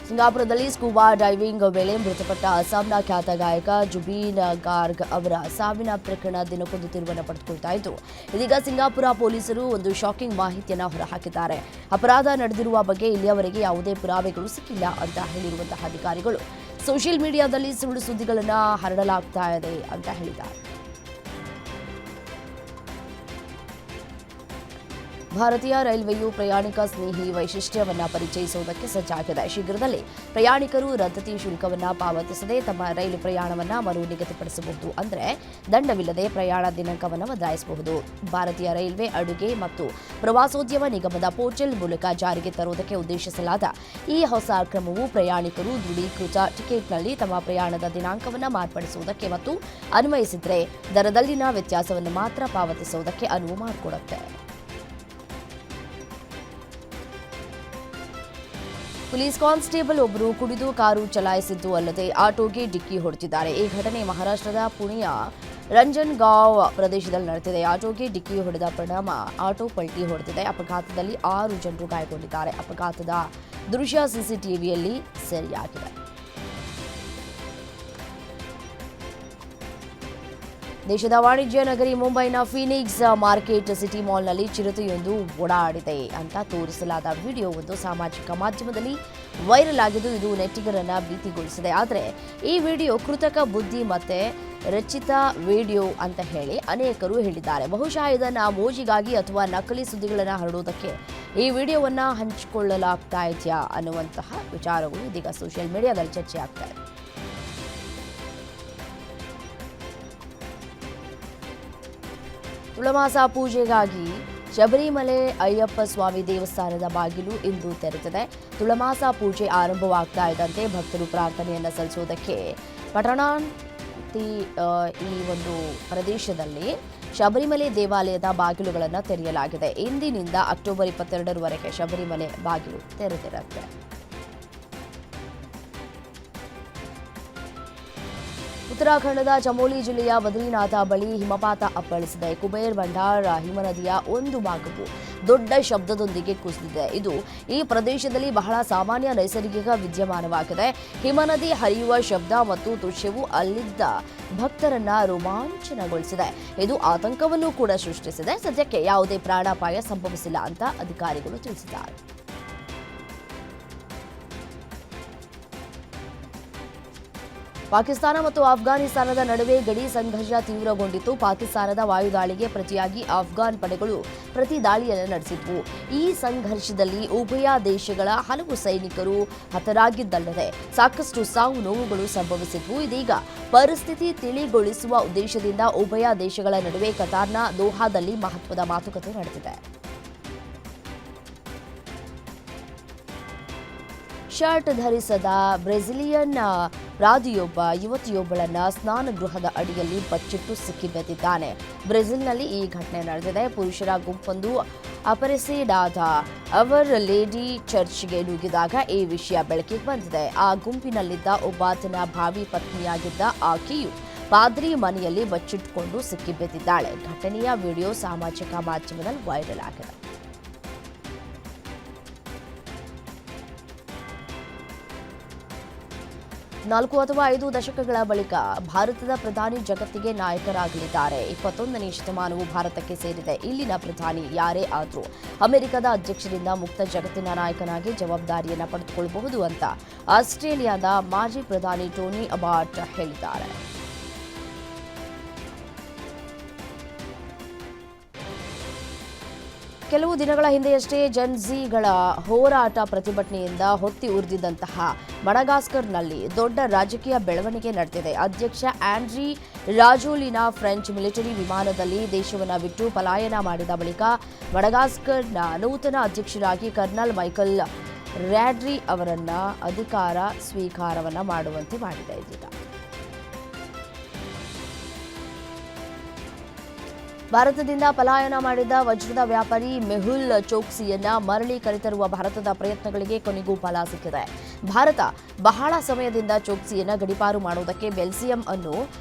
ಸಿಂಗಾಪುರದಲ್ಲಿ scuba diving ವೇಳೆ ಮೃತಪಟ್ಟ ಅಸ್ಸಾಂನ ಖ್ಯಾತ ಗಾಯಕ ಜುಬೀನ್ ಗಾರ್ಗ್ ಅವರ ಸಾವಿನ ಪ್ರಕರಣ ದಿನಕ್ಕೊಂದು ತಿರುವನ್ನು ಪಡೆದುಕೊಳ್ತಾ ಇದ್ದು, ಇದೀಗ ಸಿಂಗಾಪುರ ಪೊಲೀಸರು ಒಂದು ಶಾಕಿಂಗ್ ಮಾಹಿತಿಯನ್ನು ಹೊರಹಾಕಿದ್ದಾರೆ. ಅಪರಾಧ ನಡೆದಿರುವ ಬಗ್ಗೆ ಇಲ್ಲಿಯವರೆಗೆ ಯಾವುದೇ ಪುರಾವೆಗಳು ಸಿಕ್ಕಿಲ್ಲ ಅಂತ ಹೇಳಿರುವಂತಹ ಅಧಿಕಾರಿಗಳು ಸೋಷಿಯಲ್ ಮೀಡಿಯಾದಲ್ಲಿ ಸುಳ್ಳು ಸುದ್ದಿಗಳನ್ನು ಹರಡಲಾಗ್ತಾ ಇದೆ ಅಂತ ಹೇಳಿದ್ದಾರೆ. ಭಾರತೀಯ ರೈಲ್ವೆಯು ಪ್ರಯಾಣಿಕ ಸ್ನೇಹಿ ವೈಶಿಷ್ಟ್ಯವನ್ನು ಪರಿಚಯಿಸುವುದಕ್ಕೆ ಸಜ್ಜಾಗಿದೆ. ಶೀಘ್ರದಲ್ಲೇ ಪ್ರಯಾಣಿಕರು ರದ್ದತಿ ಶುಲ್ಕವನ್ನು ಪಾವತಿಸದೆ ತಮ್ಮ ರೈಲು ಪ್ರಯಾಣವನ್ನು ಮರು ನಿಗದಿಪಡಿಸಬಹುದು. ಅಂದರೆ ದಂಡವಿಲ್ಲದೆ ಪ್ರಯಾಣ ದಿನಾಂಕವನ್ನು ಬದಲಾಯಿಸಬಹುದು. ಭಾರತೀಯ ರೈಲ್ವೆ ಅಡುಗೆ ಮತ್ತು ಪ್ರವಾಸೋದ್ಯಮ ನಿಗಮದ ಪೋರ್ಟಲ್ ಮೂಲಕ ಜಾರಿಗೆ ತರುವುದಕ್ಕೆ ಉದ್ದೇಶಿಸಲಾದ ಈ ಹೊಸ ಕ್ರಮವು ಪ್ರಯಾಣಿಕರು ದೃಢೀಕೃತ ಟಿಕೆಟ್ನಲ್ಲಿ ತಮ್ಮ ಪ್ರಯಾಣದ ದಿನಾಂಕವನ್ನು ಮಾರ್ಪಡಿಸುವುದಕ್ಕೆ ಮತ್ತು ಅನ್ವಯಿಸಿದರೆ ದರದಲ್ಲಿನ ವ್ಯತ್ಯಾಸವನ್ನು ಮಾತ್ರ ಪಾವತಿಸುವುದಕ್ಕೆ ಅನುವು ಮಾಡಿಕೊಡುತ್ತೆ. ಪೊಲೀಸ್ ಕಾನ್ಸ್ಟೇಬಲ್ ಒಬ್ಬರು ಕುಡಿದು ಕಾರು ಚಲಾಯಿಸಿದ್ದು ಅಲ್ಲದೆ ಆಟೋಗೆ ಡಿಕ್ಕಿ ಹೊಡೆದಿದ್ದಾರೆ. ಈ ಘಟನೆ ಮಹಾರಾಷ್ಟ್ರದ ಪುಣೆಯ ರಂಜನ್ಗಾಂವ್ ಪ್ರದೇಶದಲ್ಲಿ ನಡೆದಿದೆ. ಆಟೋಗೆ ಡಿಕ್ಕಿ ಹೊಡೆದ ಪರಿಣಾಮ ಆಟೋ ಪಲ್ಟಿ ಹೊಡೆದಿದೆ. ಅಪಘಾತದಲ್ಲಿ 6 ಜನರು ಗಾಯಗೊಂಡಿದ್ದಾರೆ. ಅಪಘಾತದ ದೃಶ್ಯ ಸಿಸಿಟಿವಿಯಲ್ಲಿ ಸೆರೆಯಾಗಿದೆ. ದೇಶದ ವಾಣಿಜ್ಯ ನಗರಿ ಮುಂಬೈನ ಫೀನಿಕ್ಸ್ ಮಾರ್ಕೆಟ್ ಸಿಟಿ ಮಾಲ್ನಲ್ಲಿ ಚಿರತೆಯೊಂದು ಓಡಾಡಿದೆ ಅಂತ ತೋರಿಸಲಾದ ವಿಡಿಯೋವೊಂದು ಸಾಮಾಜಿಕ ಮಾಧ್ಯಮದಲ್ಲಿ ವೈರಲ್ ಆಗಿದ್ದು, ಇದು ನೆಟ್ಟಿಗರನ್ನ ಭೀತಿಗೊಳಿಸಿದೆ. ಆದರೆ ಈ ವಿಡಿಯೋ ಕೃತಕ ಬುದ್ಧಿ ಮತ್ತೆ ರಚಿತ ವಿಡಿಯೋ ಅಂತ ಹೇಳಿ ಅನೇಕರು ಹೇಳಿದ್ದಾರೆ. ಬಹುಶಃ ಇದನ್ನು ಮೋಜಿಗಾಗಿ ಅಥವಾ ನಕಲಿ ಸುದ್ದಿಗಳನ್ನು ಹರಡುವುದಕ್ಕೆ ಈ ವಿಡಿಯೋವನ್ನು ಹಂಚಿಕೊಳ್ಳಲಾಗ್ತಾ ಇದೆಯಾ ಅನ್ನುವಂತಹ ವಿಚಾರಗಳು ಇದೀಗ ಸೋಷಿಯಲ್ ಮೀಡಿಯಾದಲ್ಲಿ ಚರ್ಚೆ ಆಗ್ತಾ ಇದೆ. ತುಳಮಾಸ ಪೂಜೆಗಾಗಿ ಶಬರಿಮಲೆ ಅಯ್ಯಪ್ಪ ಸ್ವಾಮಿ ದೇವಸ್ಥಾನದ ಬಾಗಿಲು ಇಂದು ತೆರೆದಿದೆ. ತುಳಮಾಸ ಪೂಜೆ ಆರಂಭವಾಗ್ತಾ ಇದ್ದಂತೆ ಭಕ್ತರು ಪ್ರಾರ್ಥನೆಯನ್ನು ಸಲ್ಲಿಸುವುದಕ್ಕೆ ಪಟಣಾಂತಿ ಈ ಒಂದು ಪ್ರದೇಶದಲ್ಲಿ ಶಬರಿಮಲೆ ದೇವಾಲಯದ ಬಾಗಿಲುಗಳನ್ನು ತೆರೆಯಲಾಗಿದೆ. ಇಂದಿನಿಂದ ಅಕ್ಟೋಬರ್ 22ರವರೆಗೆ ಶಬರಿಮಲೆ ಬಾಗಿಲು ತೆರೆದಿರುತ್ತೆ. ಉತ್ತರಾಖಂಡದ ಚಮೋಲಿ ಜಿಲ್ಲೆಯ ಬದ್ರಿನಾಥ ಬಳಿ ಹಿಮಪಾತ ಅಪ್ಪಳಿಸಿದೆ. ಕುಬೇರ್ ಬಂಡಾರ್ ಹಿಮನದಿಯ ಒಂದು ಭಾಗವು ದೊಡ್ಡ ಶಬ್ದದೊಂದಿಗೆ ಕುಸಿದಿದೆ. ಇದು ಈ ಪ್ರದೇಶದಲ್ಲಿ ಬಹಳ ಸಾಮಾನ್ಯ ನೈಸರ್ಗಿಕ ವಿದ್ಯಮಾನವಾಗಿದೆ. ಹಿಮನದಿ ಹರಿಯುವ ಶಬ್ದ ಮತ್ತು ದೃಶ್ಯವು ಅಲ್ಲಿದ್ದ ಭಕ್ತರನ್ನ ರೋಮಾಂಚನಗೊಳಿಸಿದೆ. ಇದು ಆತಂಕವನ್ನು ಕೂಡ ಸೃಷ್ಟಿಸಿದೆ. ಸದ್ಯಕ್ಕೆ ಯಾವುದೇ ಪ್ರಾಣಾಪಾಯ ಸಂಭವಿಸಿಲ್ಲ ಅಂತ ಅಧಿಕಾರಿಗಳು ತಿಳಿಸಿದ್ದಾರೆ. ಪಾಕಿಸ್ತಾನ ಮತ್ತು ಆಫ್ಘಾನಿಸ್ತಾನದ ನಡುವೆ ಗಡಿ ಸಂಘರ್ಷ ತೀವ್ರಗೊಂಡಿತ್ತು. ಪಾಕಿಸ್ತಾನದ ವಾಯುದಾಳಿಗೆ ಪ್ರತಿಯಾಗಿ ಆಫ್ಘಾನ್ ಪಡೆಗಳು ಪ್ರತಿ ದಾಳಿಯನ್ನು ನಡೆಸಿದ್ವು. ಈ ಸಂಘರ್ಷದಲ್ಲಿ ಉಭಯ ದೇಶಗಳ ಹಲವು ಸೈನಿಕರು ಹತರಾಗಿದ್ದಲ್ಲದೆ ಸಾಕಷ್ಟು ಸಾವು ನೋವುಗಳು ಸಂಭವಿಸಿದ್ವು. ಇದೀಗ ಪರಿಸ್ಥಿತಿ ತಿಳಿಗೊಳಿಸುವ ಉದ್ದೇಶದಿಂದ ಉಭಯ ದೇಶಗಳ ನಡುವೆ ಕತಾರ್ನ ದೋಹಾದಲ್ಲಿ ಮಹತ್ವದ ಮಾತುಕತೆ ನಡೆದಿದೆ. ಶರ್ಟ್ ಧರಿಸದ ಬ್ರೆಜಿಲಿಯನ್ ರಾದಿಯೊಬ್ಬ ಯುವತಿಯೊಬ್ಬಳನ್ನ ಸ್ನಾನಗೃಹದ ಅಡಿಯಲ್ಲಿ ಬಚ್ಚಿಟ್ಟು ಸಿಕ್ಕಿಬೆದ್ದಿದ್ದಾನೆ. ಬ್ರೆಜಿಲ್ನಲ್ಲಿ ಈ ಘಟನೆ ನಡೆದಿದೆ. ಪುರುಷರ ಗುಂಪೊಂದು ಅಪರಿಸಿಡಾದ ಅವರ್ ಲೇಡಿ ಚರ್ಚ್ಗೆ ನುಗ್ಗಿದಾಗ ಈ ವಿಷಯ ಬೆಳಕಿಗೆ ಬಂದಿದೆ. ಆ ಗುಂಪಿನಲ್ಲಿದ್ದ ಒಬ್ಬಾತನ ಭಾವಿ ಪತ್ನಿಯಾಗಿದ್ದ ಆಕೆಯು ಪಾದ್ರಿ ಮನೆಯಲ್ಲಿ ಬಚ್ಚಿಟ್ಟುಕೊಂಡು ಸಿಕ್ಕಿಬೆದ್ದಿದ್ದಾಳೆ. ಘಟನೆಯ ವಿಡಿಯೋ ಸಾಮಾಜಿಕ ಮಾಧ್ಯಮದಲ್ಲಿ ವೈರಲ್ ಆಗಿದೆ. ನಾಲ್ಕು ಅಥವಾ 5 ದಶಕಗಳ ಬಳಿಕ ಭಾರತದ ಪ್ರಧಾನಿ ಜಗತ್ತಿಗೆ ನಾಯಕರಾಗಲಿದ್ದಾರೆ. 21ನೇ ಶತಮಾನವು ಭಾರತಕ್ಕೆ ಸೇರಿದೆ. ಇಲ್ಲಿನ ಪ್ರಧಾನಿ ಯಾರೇ ಆದರೂ ಅಮೆರಿಕದ ಅಧ್ಯಕ್ಷರಿಂದ ಮುಕ್ತ ಜಗತ್ತಿನ ನಾಯಕನಾಗಿ ಜವಾಬ್ದಾರಿಯನ್ನು ಪಡೆದುಕೊಳ್ಳಬಹುದು ಅಂತ ಆಸ್ಟ್ರೇಲಿಯಾದ ಮಾಜಿ ಪ್ರಧಾನಿ ಟೋನಿ ಅಬಾಟ್ ಹೇಳಿದ್ದಾರೆ. ಕೆಲವು ದಿನಗಳ ಹಿಂದೆಯಷ್ಟೇ ಜೆನ್ಝಿಗಳ ಹೋರಾಟ ಪ್ರತಿಭಟನೆಯಿಂದ ಹೊತ್ತಿ ಉರಿದಿದ್ದಂತಹ ಮಡಗಾಸ್ಕರ್ನಲ್ಲಿ ದೊಡ್ಡ ರಾಜಕೀಯ ಬೆಳವಣಿಗೆ ನಡೆದಿದೆ. ಅಧ್ಯಕ್ಷ ಆಂಡ್ರಿ ರಾಜೋಲಿನಾ ಫ್ರೆಂಚ್ ಮಿಲಿಟರಿ ವಿಮಾನದಲ್ಲಿ ದೇಶವನ್ನು ಬಿಟ್ಟು ಪಲಾಯನ ಮಾಡಿದ ಬಳಿಕ ಮಡಗಾಸ್ಕರ್ನ ನೂತನ ಅಧ್ಯಕ್ಷರಾಗಿ ಕರ್ನಲ್ ಮೈಕಲ್ ರ್ಯಾಡ್ರಿ ಅವರನ್ನ ಅಧಿಕಾರ ಸ್ವೀಕಾರವನ್ನು ಮಾಡುವಂತೆ ಮಾಡಿದೆ. ಇದೀಗ ಭಾರತದಿಂದ ಪಲಾಯನ ಮಾಡಿದ ವಜ್ರದ ವ್ಯಾಪಾರಿ ಮೆಹುಲ್ ಚೋಕ್ಸಿಯನ್ನ ಮರಳಿ ಕರೆತರುವ ಭಾರತದ ಪ್ರಯತ್ನಗಳಿಗೆ ಕೊನೆಗೂ ಫಲ ಸಿಕ್ಕಿದೆ. ಭಾರತ ಬಹಳ ಸಮಯದಿಂದ ಚೋಕ್ಸಿಯನ್ನ ಗಡೀಪಾರು ಮಾಡುವುದಕ್ಕೆ ಬೆಲ್ಜಿಯಂ ಅನ್ನು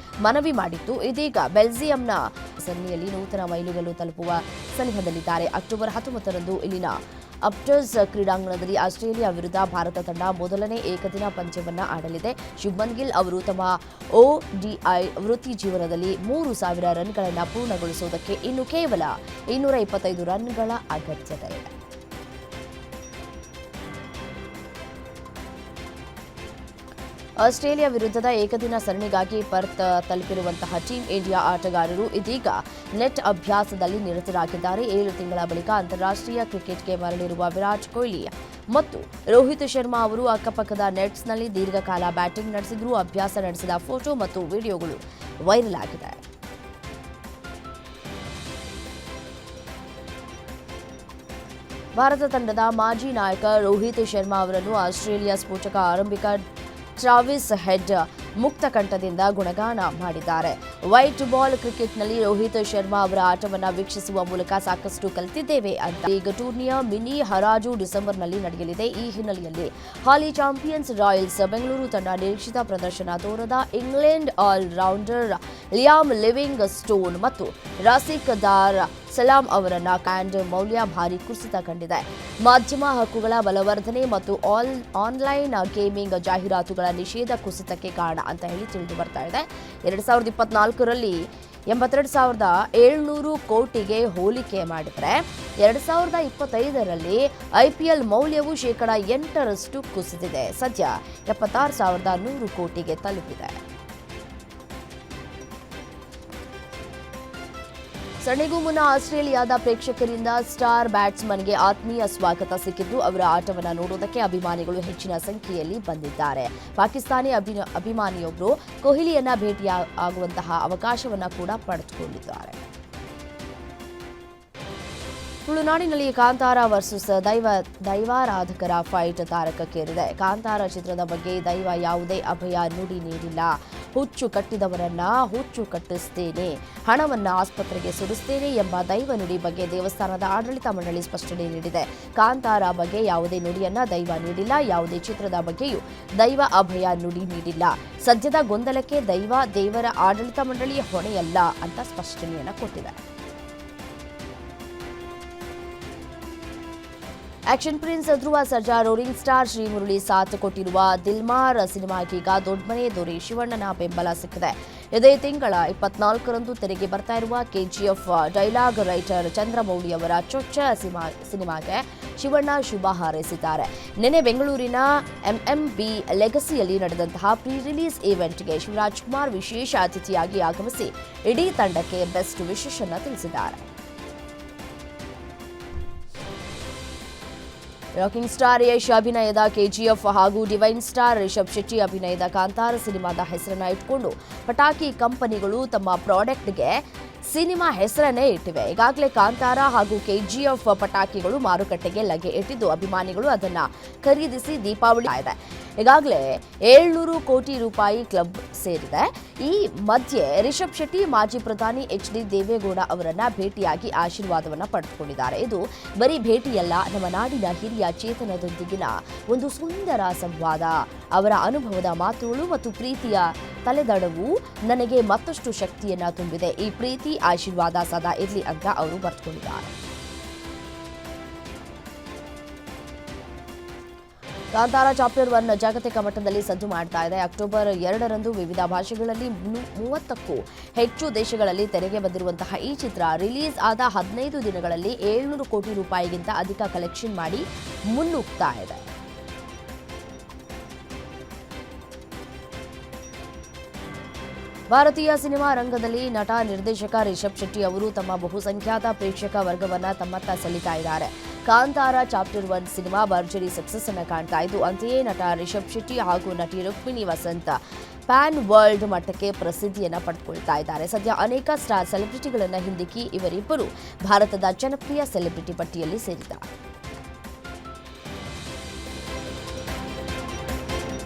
ಮನವಿ ಮಾಡಿತ್ತು. ಇದೀಗ ಬೆಲ್ಜಿಯಂನ ಸನ್ನಿಯಲ್ಲಿ ನೂತನ ಮೈಲುಗಲ್ಲು ತಲುಪುವ ಸನಿಹದಲ್ಲಿದ್ದಾರೆ. ಅಕ್ಟೋಬರ್ 19ರಂದು ಇಲ್ಲಿನ ಅಪ್ಟರ್ಸ್ ಕ್ರೀಡಾಂಗಣದಲ್ಲಿ ಆಸ್ಟ್ರೇಲಿಯಾ ವಿರುದ್ಧ ಭಾರತ ತಂಡ ಮೊದಲನೇ ಏಕದಿನ ಪಂದ್ಯವನ್ನ ಆಡಲಿದೆ. ಶುಭ್ಮನ್ ಗಿಲ್ ಅವರು ತಮ್ಮ ODI ವೃತ್ತಿ ಜೀವನದಲ್ಲಿ 3,000 ರನ್ಗಳನ್ನು ಪೂರ್ಣಗೊಳಿಸುವುದಕ್ಕೆ ಇನ್ನು ಕೇವಲ 225 ರನ್ಗಳ ಅಗತ್ಯತೆ ಇದೆ. ಆಸ್ಟ್ರೇಲಿಯಾ ವಿರುದ್ಧದ ಏಕದಿನ ಸರಣಿಗಾಗಿ ಪರ್ತ್ ತಲುಪಿರುವಂತಹ ಟೀಂ ಇಂಡಿಯಾ ಆಟಗಾರರು ಇದೀಗ ನೆಟ್ ಅಭ್ಯಾಸದಲ್ಲಿ ನಿರತರಾಗಿದ್ದಾರೆ. 7 ತಿಂಗಳ ಬಳಿಕ ಅಂತಾರಾಷ್ಟ್ರೀಯ ಕ್ರಿಕೆಟ್ಗೆ ಮರಳಿರುವ ವಿರಾಟ್ ಕೊಹ್ಲಿ ಮತ್ತು ರೋಹಿತ್ ಶರ್ಮಾ ಅವರು ಅಕ್ಕಪಕ್ಕದ ನೆಟ್ಸ್ನಲ್ಲಿ ದೀರ್ಘಕಾಲ ಬ್ಯಾಟಿಂಗ್ ನಡೆಸಿದ್ರು. ಅಭ್ಯಾಸ ನಡೆಸಿದ ಫೋಟೋ ಮತ್ತು ವಿಡಿಯೋಗಳು ವೈರಲ್ ಆಗಿದೆ. ಭಾರತ ತಂಡದ ಮಾಜಿ ನಾಯಕ ರೋಹಿತ್ ಶರ್ಮಾ ಅವರನ್ನು ಆಸ್ಟ್ರೇಲಿಯಾ ಸ್ಫೋಟಕ ಆರಂಭಿಕ ಟ್ರಾವಿಸ್ ಹೆಡ್ ಮುಕ್ತ ಕಂಠದಿಂದ ಗುಣಗಾನ ಮಾಡಿದ್ದಾರೆ. ವೈಟ್ ಬಾಲ್ ಕ್ರಿಕೆಟ್ನಲ್ಲಿ ರೋಹಿತ್ ಶರ್ಮಾ ಅವರ ಆಟವನ್ನು ವೀಕ್ಷಿಸುವ ಮೂಲಕ ಸಾಕಷ್ಟು ಕಲಿತಿದ್ದೇವೆ ಅಂತ. ಈಗ ಟೂರ್ನಿಯ ಮಿನಿ ಹರಾಜು ಡಿಸೆಂಬರ್ನಲ್ಲಿ ನಡೆಯಲಿದೆ. ಈ ಹಿನ್ನೆಲೆಯಲ್ಲಿ ಹಾಲಿ ಚಾಂಪಿಯನ್ಸ್ ರಾಯಲ್ಸ್ ಬೆಂಗಳೂರು ತಂಡ ನಿರೀಕ್ಷಿತ ಪ್ರದರ್ಶನ ತೋರದ England all rounder Liam Livingstone ಮತ್ತು ರಾಸಿಕ್ ದಾರ್ ಸಲಾಂ ಅವರನ್ನ ಕ್ಯಾಂಡ್ ಮೌಲ್ಯ ಭಾರಿ ಕುಸಿತ ಕಂಡಿದೆ. ಮಾಧ್ಯಮ ಹಕ್ಕುಗಳ ಬಲವರ್ಧನೆ ಮತ್ತು ಆನ್ಲೈನ್ ಗೇಮಿಂಗ್ ಜಾಹೀರಾತುಗಳ ನಿಷೇಧ ಕುಸಿತಕ್ಕೆ ಕಾರಣ ಅಂತ ಹೇಳಿ ತಿಳಿದು ಬರ್ತಾ ಇದೆ. 2024ರಲ್ಲಿ 82,700 ಕೋಟಿಗೆ ಹೋಲಿಕೆ ಮಾಡಿದರೆ 2025ರಲ್ಲಿ IPL ಮೌಲ್ಯವು ಶೇಕಡ 8ರಷ್ಟು ಕುಸಿದಿದೆ. ಸದ್ಯ 76,100 ಕೋಟಿಗೆ ತಲುಪಿದೆ. ಸರಣಿಗೂ ಮುನ್ನ ಆಸ್ಟ್ರೇಲಿಯಾದ ಪ್ರೇಕ್ಷಕರಿಂದ ಸ್ಟಾರ್ ಬ್ಯಾಟ್ಸ್ಮನ್ಗೆ ಆತ್ಮೀಯ ಸ್ವಾಗತ ಸಿಕ್ಕಿದ್ದು, ಅವರ ಆಟವನ್ನು ನೋಡುವುದಕ್ಕೆ ಅಭಿಮಾನಿಗಳು ಹೆಚ್ಚಿನ ಸಂಖ್ಯೆಯಲ್ಲಿ ಬಂದಿದ್ದಾರೆ. ಪಾಕಿಸ್ತಾನಿ ಅಭಿಮಾನಿಯೊಬ್ಬರು ಕೊಹ್ಲಿಯನ್ನ ಭೇಟಿಯಾಗುವಂತಹ ಅವಕಾಶವನ್ನು ಕೂಡ ಪಡೆದುಕೊಂಡಿದ್ದಾರೆ. ತುಳುನಾಡಿನಲ್ಲಿ ಕಾಂತಾರ ವರ್ಸಸ್ ದೈವಾರಾಧಕರ ಫೈಟ್ ತಾರಕಕ್ಕೇರಿದೆ. ಕಾಂತಾರ ಚಿತ್ರದ ಬಗ್ಗೆ ದೈವ ಯಾವುದೇ ಅಭಯ ನುಡಿ ನೀಡಿಲ್ಲ. ಹುಚ್ಚು ಕಟ್ಟಿದವರನ್ನ ಹುಚ್ಚು ಕಟ್ಟಿಸ್ತೇನೆ, ಹಣವನ್ನ ಆಸ್ಪತ್ರೆಗೆ ಸುರಿಸ್ತೇನೆ ಎಂಬ ದೈವ ನುಡಿ ಬಗ್ಗೆ ದೇವಸ್ಥಾನದ ಆಡಳಿತ ಮಂಡಳಿ ಸ್ಪಷ್ಟನೆ ನೀಡಿದೆ. ಕಾಂತಾರ ಬಗ್ಗೆ ಯಾವುದೇ ನುಡಿಯನ್ನ ದೈವ ನೀಡಿಲ್ಲ. ಯಾವುದೇ ಚಿತ್ರದ ಬಗ್ಗೆಯೂ ದೈವ ಅಭಯ ನುಡಿ ನೀಡಿಲ್ಲ. ಸದ್ಯದ ಗೊಂದಲಕ್ಕೆ ದೇವರ ಆಡಳಿತ ಮಂಡಳಿ ಹೊಣೆಯಲ್ಲ ಅಂತ ಸ್ಪಷ್ಟನೆಯನ್ನ ಕೊಟ್ಟಿದೆ. Action prince Dhruva Sarja roaring star Srimurali ಸಾಥ್ ಕೊಟ್ಟಿರುವ ದಿಲ್ಮಾರ್ ಸಿನಿಮಾಗೀಗ ದೊಡ್ಡಮನೆ ದೊರೆ ಶಿವಣ್ಣನ ಬೆಂಬಲ ಸಿಕ್ಕಿದೆ. ಇದೇ ತಿಂಗಳ 24ರಂದು ತೆರೆಗೆ ಬರ್ತಾ ಇರುವ KGF ಡೈಲಾಗ್ ರೈಟರ್ ಚಂದ್ರಮೌಳಿ ಅವರ ಚೊಚ್ಚ ಸಿನಿಮಾಗೆ ಶಿವಣ್ಣ ಶುಭ ಹಾರೈಸಿದ್ದಾರೆ. ನಿನ್ನೆ ಬೆಂಗಳೂರಿನ MMB ಲೆಗಸಿಯಲ್ಲಿ ನಡೆದಂತಹ ಪ್ರೀ ರಿಲೀಸ್ ಈವೆಂಟ್ಗೆ ಶಿವರಾಜ್ ಕುಮಾರ್ ವಿಶೇಷ ಅತಿಥಿಯಾಗಿ ಆಗಮಿಸಿ ಇಡೀ ತಂಡಕ್ಕೆ ಬೆಸ್ಟ್ ವಿಶಸ್ ಅನ್ನು ತಿಳಿಸಿದ್ದಾರೆ. ರಾಕಿಂಗ್ ಸ್ಟಾರ್ ಯಶ್ ಅಭಿನಯದ KGF ಹಾಗೂ ಡಿವೈನ್ ಸ್ಟಾರ್ ರಿಷಬ್ ಶೆಟ್ಟಿ ಅಭಿನಯದ ಕಾಂತಾರ ಸಿನಿಮಾದ ಹೆಸರನ್ನ ಇಟ್ಕೊಂಡು ಪಟಾಕಿ ಕಂಪನಿಗಳು ತಮ್ಮ ಪ್ರಾಡಕ್ಟ್ಗೆ ಸಿನಿಮಾ ಹೆಸರನ್ನೇ ಇಟ್ಟಿವೆ. ಈಗಾಗಲೇ ಕಾಂತಾರ ಹಾಗೂ KGF ಪಟಾಕಿಗಳು ಮಾರುಕಟ್ಟೆಗೆ ಲಗ್ಗೆ ಇಟ್ಟಿದ್ದು, ಅಭಿಮಾನಿಗಳು ಅದನ್ನ ಖರೀದಿಸಿ ದೀಪಾವಳಿ ಇದೆ. ಈಗಾಗಲೇ 700 ಕೋಟಿ ರೂಪಾಯಿ ಕ್ಲಬ್ ಸೇರಿದೆ. ಈ ಮಧ್ಯೆ ರಿಷಬ್ ಶೆಟ್ಟಿ ಮಾಜಿ ಪ್ರಧಾನಿ HD ದೇವೇಗೌಡ ಅವರನ್ನ ಭೇಟಿಯಾಗಿ ಆಶೀರ್ವಾದವನ್ನ ಪಡೆದುಕೊಂಡಿದ್ದಾರೆ. ಇದು ಬರೀ ಭೇಟಿಯಲ್ಲ, ನಮ್ಮ ನಾಡಿನ ಹಿರಿಯ ಚೇತನದೊಂದಿಗಿನ ಒಂದು ಸುಂದರ ಸಂವಾದ. ಅವರ ಅನುಭವದ ಮಾತುಗಳು ಮತ್ತು ಪ್ರೀತಿಯ ತಲೆದಡವು ನನಗೆ ಮತ್ತಷ್ಟು ಶಕ್ತಿಯನ್ನ ತುಂಬಿದೆ. ಈ ಪ್ರೀತಿ ಆಶೀರ್ವಾದ ಸದಾ ಇರಲಿ ಅಂತ ಅವರು ಬರೆದುಕೊಂಡಿದ್ದಾರೆ. ಕಾಂತಾರ ಚಾಪ್ಟರ್ 1 ಜಾಗತಿಕ ಮಟ್ಟದಲ್ಲಿ ಸಜ್ಜು ಮಾಡ್ತಾ ಇದೆ. ಅಕ್ಟೋಬರ್ 2ರಂದು ವಿವಿಧ ಭಾಷೆಗಳಲ್ಲಿ 30ಕ್ಕೂ ಹೆಚ್ಚು ದೇಶಗಳಲ್ಲಿ ತೆರೆಗೆ ಬಂದಿರುವಂತಹ ಈ ಚಿತ್ರ ರಿಲೀಸ್ ಆದ 15 ದಿನಗಳಲ್ಲಿ 700 ಕೋಟಿ ರೂಪಾಯಿಗಿಂತ ಅಧಿಕ ಕಲೆಕ್ಷನ್ ಮಾಡಿ ಮುನ್ನುಗ್ತಾ ಇದೆ. ಭಾರತೀಯ ಸಿನಿಮಾ ರಂಗದಲ್ಲಿ ನಟ ನಿರ್ದೇಶಕ ರಿಷಬ್ ಶೆಟ್ಟಿ ಅವರು ತಮ್ಮ ಬಹುಸಂಖ್ಯಾತ ಪ್ರೇಕ್ಷಕ ವರ್ಗವನ್ನ ತಮ್ಮತ್ತ ಸೆಳೀತಾ ಇದ್ದಾರೆ. ಕಾಂತಾರ ಚಾಪ್ಟರ್ 1 ಸಿನಿಮಾ ಭರ್ಜರಿ ಸಕ್ಸಸ್ ಅನ್ನು ಕಾಣ್ತಾ ಇದ್ದು, ಅಂತೆಯೇ ನಟ ರಿಷಬ್ ಶೆಟ್ಟಿ ಹಾಗೂ ನಟಿ ರುಕ್ಮಿಣಿ ವಸಂತ್ ಪ್ಯಾನ್ ವರ್ಲ್ಡ್ ಮಟ್ಟಕ್ಕೆ ಪ್ರಸಿದ್ಧಿಯನ್ನ ಪಡೆದುಕೊಳ್ತಾ ಇದ್ದಾರೆ. ಸದ್ಯ ಅನೇಕ ಸ್ಟಾರ್ ಸೆಲೆಬ್ರಿಟಿಗಳನ್ನ ಹಿಂದಿಕ್ಕಿ ಇವರಿಬ್ಬರು ಭಾರತದ ಜನಪ್ರಿಯ ಸೆಲೆಬ್ರಿಟಿ ಪಟ್ಟಿಯಲ್ಲಿ ಸೇರಿದ್ದಾರೆ.